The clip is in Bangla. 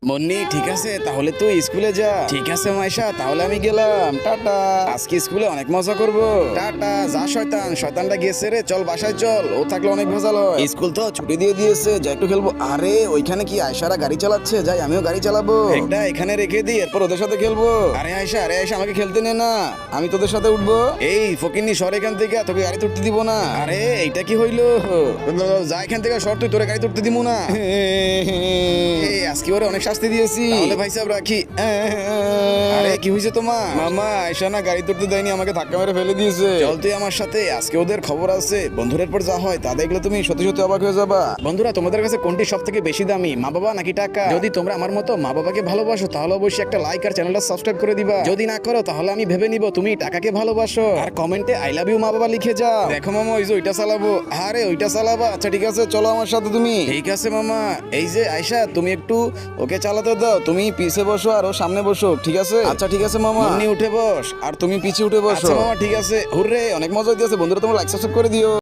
মুন্নি ঠিক আছে, তাহলে তুই স্কুলে যা। ঠিক আছে মাইশা, তাহলে আমি গেলাম, টাটা। আজকে স্কুলে অনেক মজা করব, টাটা। যা শয়তান, শয়তানটা গিয়েছে রে, চল বাসায় চল, ও থাকলে অনেক ভেজাল হয়। স্কুল তো ছুটি দিয়ে দিয়েছে, যাই একটু খেলবো। আরে ওইখানে কি আয়সারা গাড়ি চালাচ্ছে, যাই আমিও গাড়ি চালাবো। এটা এখানে রেখে দিই, এরপর ওদের সাথে খেলবো। আরে আয়সা, আরে আয়সা, আমাকে খেলতে নে না, আমি তোদের সাথে উঠবো। এই ফকিন্নি সর এখান থেকে, তোকে গাড়ি তুলতে দিব না। আরে এইটা কি হইলো, যা এখান থেকে সর, তুই তোরে গাড়ি তুলতে দিব না। এই আজকে ওরে অনেক শাস্তি দিয়েছি, তাহলে ভাই সাহেব রাখি। আরে কি হয়েছে তোমার? মামা আয়সা না গাড়ি তুলতে দেয়নি, আমাকে ধাক্কা মেরে ফেলে দিয়েছে। চল তুই আমার সাথে, আজকে ওদের খবর আছে। বন্ধুদের পর যা হয় তা দেখলে তুমি সত্যি সত্যি অবাক হয়ে যাবা। বন্ধুরা, তোমাদের কাছে কোনটি সব থেকে বেশি দামি, মা বাবা নাকি টাকা? যদি তোমরা আমার মতো মা বাবাকে ভালোবাসো তাহলে অবশ্যই একটা লাইক আর চ্যানেলটা সাবস্ক্রাইব করে দিবা। যদি না করো তাহলে আমি ভেবে নিব তুমি টাকাকে ভালোবাসো। আর কমেন্টে আই লাভ ইউ মা বাবা লিখে যাও। দেখো মামা, ওই যে ওইটা চালাবো। আরে ওইটা চালাবা? আচ্ছা ঠিক আছে, চলো আমার সাথে তুমি। ঠিক আছে মামা। এই যে আয়সা, তুমি একটু ওকে চালাতে দাও, তুমি পিছে বসো আর ও সামনে বসো, ঠিক আছে? আচ্ছা ঠিক আছে মামা। উনি উঠে বস আর তুমি পিছে উঠে বসো। আচ্ছা মামা ঠিক আছে। হুররে, অনেক মজা হইতেছে। বন্ধুরা তোমরা লাইক সাবস্ক্রাইব করে দিও।